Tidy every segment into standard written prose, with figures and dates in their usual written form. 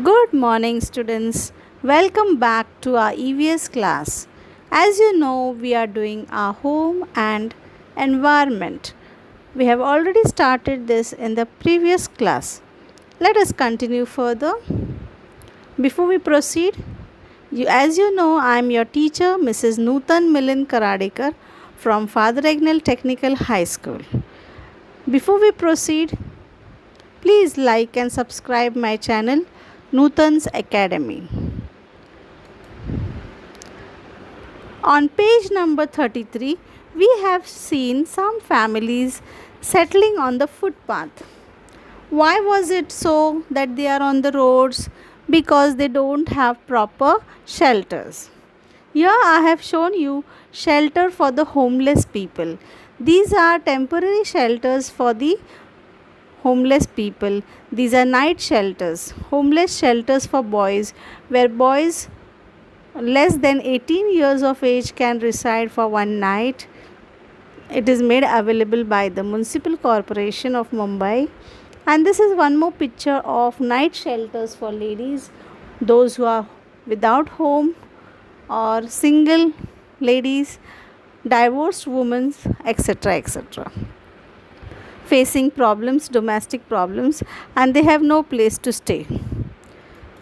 Good morning, students. Welcome back to our EVS class. As you know, we are doing our home and environment. We have already started this in the previous class. Let us continue further. Before we proceed, as you know, I am your teacher, Mrs. Nutan Milan Karadekar from Father Agnel Technical High School. Before we proceed, please like and subscribe my channel, Nutan's Academy. On page number 33, we have seen some families settling on the footpath. Why was it so that they are on the roads? Because they don't have proper shelters. Here I have shown you shelter for the homeless people. These are temporary shelters for the homeless people. These are night shelters, homeless shelters for boys, where boys less than 18 years of age can reside for one night. It is made available by the Municipal Corporation of Mumbai. And this is one more picture of night shelters for ladies, those who are without home or single ladies, divorced women, etc. etc. facing problems, domestic problems, and they have no place to stay.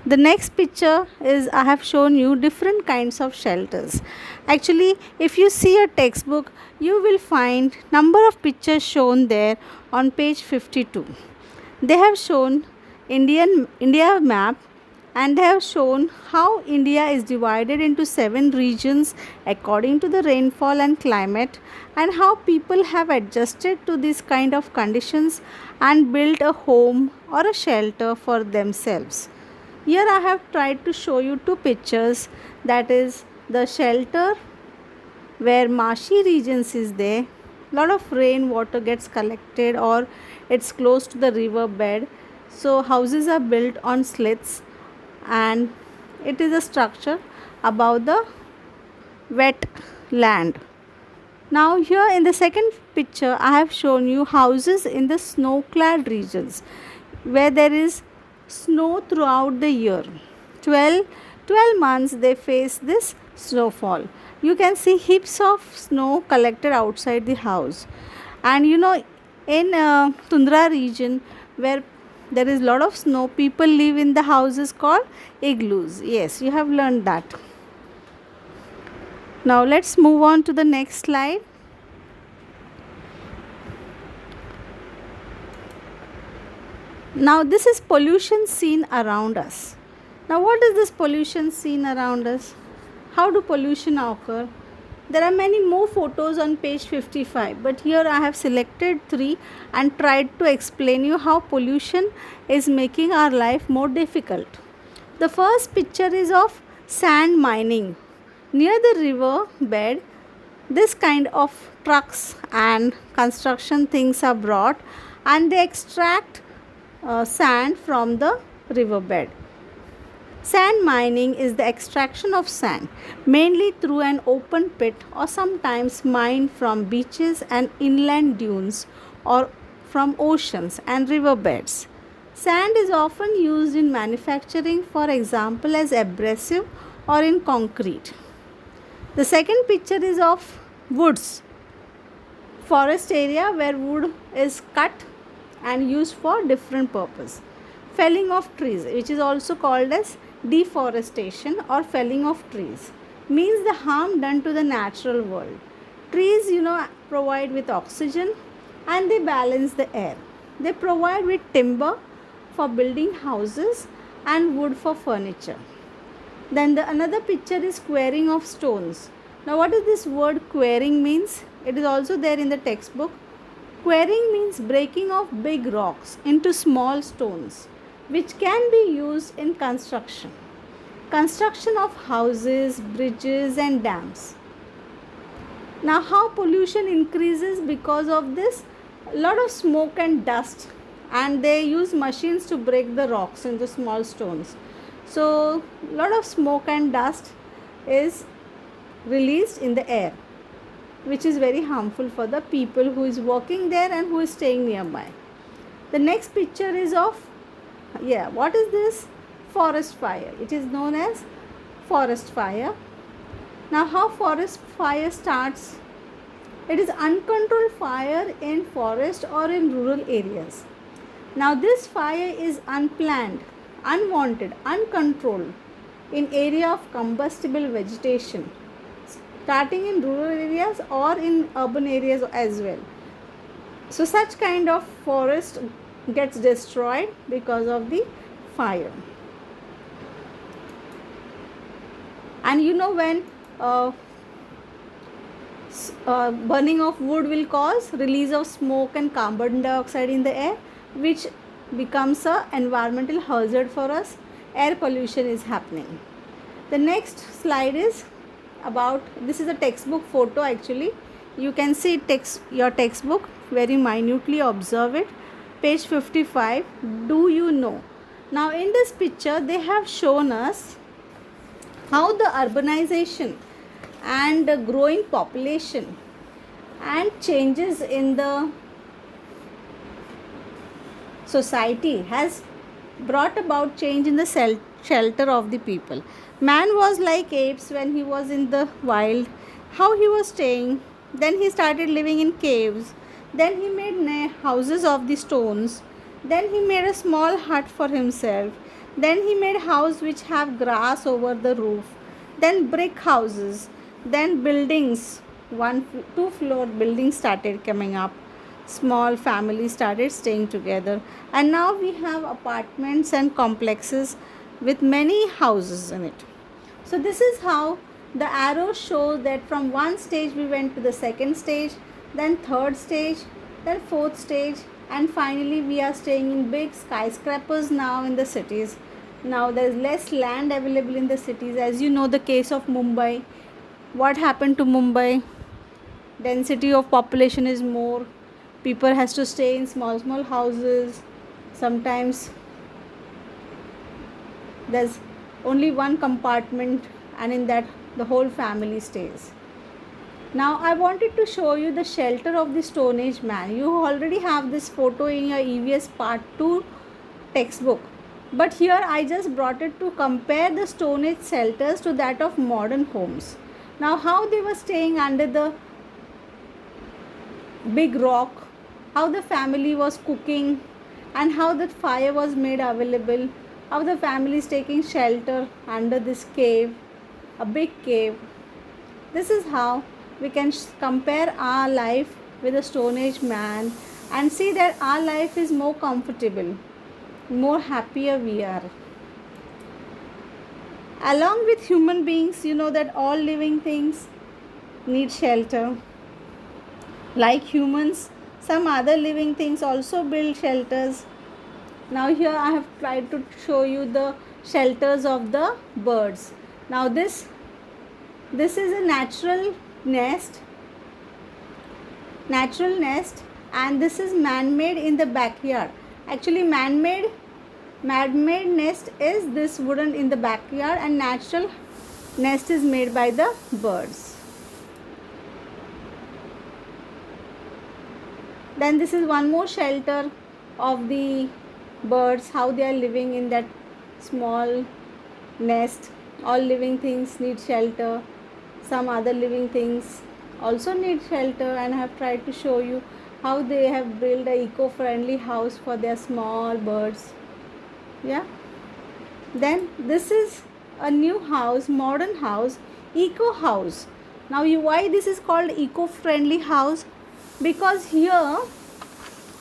The next picture is I have shown you different kinds of shelters. Actually, if you see a textbook, you will find number of pictures shown there on page 52. They have shown India map, and they have shown how India is divided into 7 regions according to the rainfall and climate, and how people have adjusted to this kind of conditions and built a home or a shelter for themselves. Here I have tried to show you two pictures, that is the shelter where marshy regions is there, lot of rain water gets collected or it's close to the river bed, so houses are built on slits and it is a structure above the wet land. Now here in the second picture I have shown you houses in the snow clad regions where there is snow throughout the year. 12 months they face this snowfall. You can see heaps of snow collected outside the house. And in Tundra region where there is lot of snow, people live in the houses called igloos. Yes, you have learned that. Now let's move on to the next slide. Now this is pollution seen around us. Now what is this pollution seen around us? How do pollution occur? There are many more photos on page 55, but here I have selected 3 and tried to explain you how pollution is making our life more difficult. The first picture is of sand mining. Near the river bed, this kind of trucks and construction things are brought and they extract sand from the riverbed. Sand mining is the extraction of sand mainly through an open pit or sometimes mined from beaches and inland dunes or from oceans and riverbeds. Sand is often used in manufacturing, for example, as abrasive or in concrete. The second picture is of woods, forest area where wood is cut and used for different purpose. Felling of trees, which is also called as deforestation or felling of trees, means the harm done to the natural world. Trees provide with oxygen and they balance the air. They provide with timber for building houses and wood for furniture. Then another picture is quarrying of stones. Now what is this word quarrying means? It is also there in the textbook. Quarrying means breaking of big rocks into small stones, which can be used in construction. Construction of houses, bridges and dams. Now how pollution increases because of this? A lot of smoke and dust, and they use machines to break the rocks into small stones. So a lot of smoke and dust is released in the air, which is very harmful for the people who is working there and who is staying nearby. The next picture is of, what is this? forest fire. It is known as forest fire. Now, how forest fire starts? It is uncontrolled fire in forest or in rural areas. Now, this fire is unplanned, unwanted, uncontrolled in area of combustible vegetation, starting in rural areas or in urban areas as well. So such kind of forest gets destroyed because of the fire. And you know, when burning of wood will cause release of smoke and carbon dioxide in the air, which becomes a environmental hazard for us. Air pollution is happening. The next slide is about, this is a textbook photo actually. You can see your textbook very minutely, observe it. Page 55. Do you know? Now in this picture they have shown us how the urbanization and the growing population and changes in the society has brought about change in the shelter of the people. Man was like apes when he was in the wild, how he was staying. Then he started living in caves. Then he made houses of the stones. Then he made a small hut for himself. Then he made house which have grass over the roof. Then brick houses. Then buildings, 2 floor buildings started coming up. Small families started staying together, and now we have apartments and complexes with many houses in it. So this is how the arrow shows that from one stage we went to the second stage, then third stage, then fourth stage, and finally we are staying in big skyscrapers now in the cities. Now there is less land available in the cities. As you know, the case of Mumbai. What happened to Mumbai? Density of population is more. People has to stay in small houses. Sometimes there's only one compartment, and in that the whole family stays. Now I wanted to show you the shelter of the Stone Age man. You already have this photo in your EVS part 2 textbook, but here I just brought it to compare the Stone Age shelters to that of modern homes. Now how they were staying under the big rock, how the family was cooking, and how the fire was made available, how the family is taking shelter under this cave, a big cave. This is how we can compare our life with the Stone Age man and see that our life is more comfortable, more happier we are. Along with human beings, you know that all living things need shelter. Like humans, some other living things also build shelters. Now here I have tried to show you the shelters of the birds. Now this is a natural nest, and this is man-made in the backyard. Actually man-made nest is this wooden in the backyard, and natural nest is made by the birds. Then this is one more shelter of the birds, how they are living in that small nest. All living things need shelter. Some other living things also need shelter, and I have tried to show you how they have built a eco-friendly house for their small birds. Yeah. Then this is a new house, modern house, eco house. Now why this is called eco-friendly house? Because here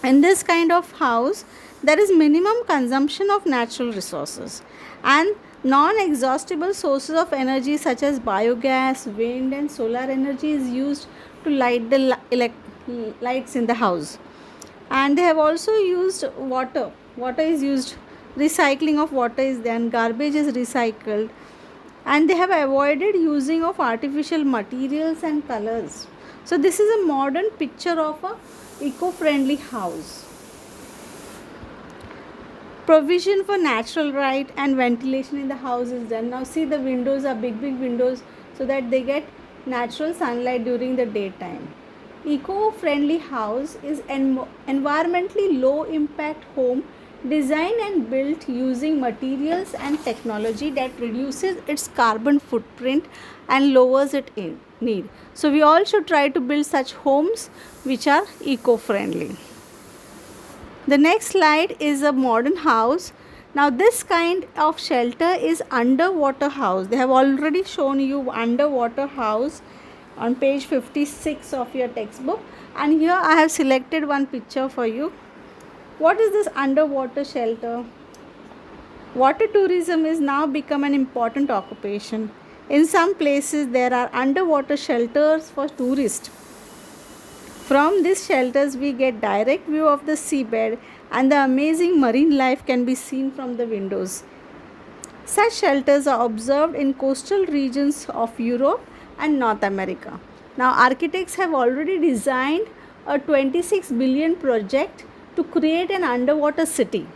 in this kind of house there is minimum consumption of natural resources, and non-exhaustible sources of energy such as biogas, wind and solar energy is used to light the lights in the house. And they have also used water is used, recycling of water is done, garbage is recycled, and they have avoided using of artificial materials and colors. So this is a modern picture of a eco-friendly house. Provision for natural light and ventilation in the house is done. Now see, the windows are big windows so that they get natural sunlight during the daytime. Eco-friendly house is environmentally low impact home designed and built using materials and technology that reduces its carbon footprint and lowers its need. So we all should try to build such homes which are eco-friendly. The next slide is a modern house. Now this kind of shelter is underwater house. They have already shown you underwater house on page 56 of your textbook, and here I have selected one picture for you. What is this underwater shelter? Water tourism is now become an important occupation. In some places there are underwater shelters for tourists. From these shelters we get direct view of the seabed and the amazing marine life can be seen from the windows. Such shelters are observed in coastal regions of Europe and North America. Now architects have already designed a 26 billion project to create an underwater city.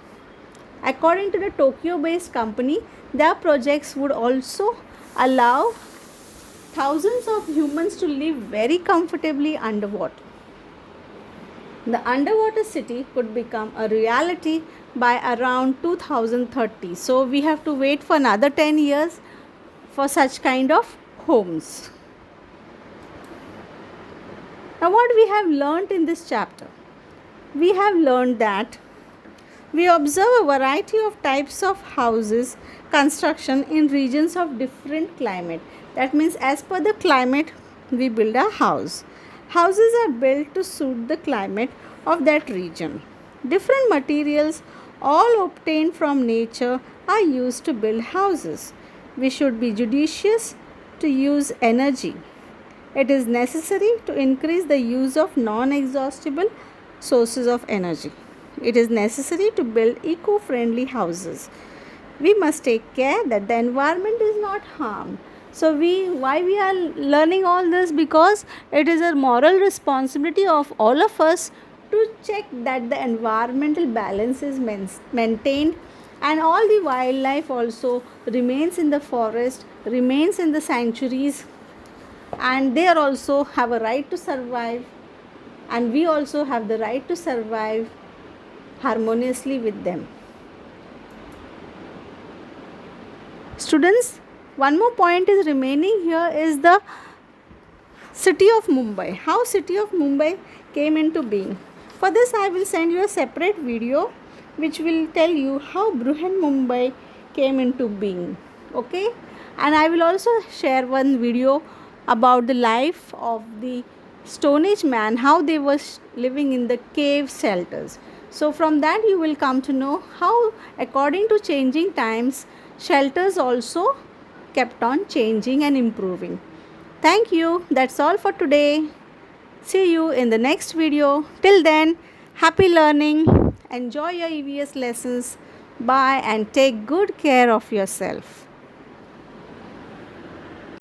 According to the Tokyo-based company, their projects would also allow thousands of humans to live very comfortably underwater. The underwater city could become a reality by around 2030. So we have to wait for another 10 years for such kind of homes. Now what we have learnt in this chapter? We have learned that we observe a variety of types of houses construction in regions of different climate. That means as per the climate we build a house. Houses are built to suit the climate of that region. Different materials, all obtained from nature, are used to build houses. We should be judicious to use energy. It is necessary to increase the use of non-exhaustible sources of energy. It is necessary to build eco-friendly houses. We must take care that the environment is not harmed. So why we are learning all this? Because it is a moral responsibility of all of us to check that the environmental balance is maintained and all the wildlife also remains in the forest, remains in the sanctuaries, and they also have a right to survive, and we also have the right to survive harmoniously with them. Students, one more point is remaining here is the city of Mumbai. How city of Mumbai came into being. For this I will send you a separate video which will tell you how Bruhan Mumbai came into being. Okay, and I will also share one video about the life of the Stone Age man, how they were living in the cave shelters. So from that you will come to know how according to changing times shelters also kept on changing and improving. Thank you. That's all for today. See you in the next video. Till then, happy learning. Enjoy your EVS lessons. Bye and take good care of yourself.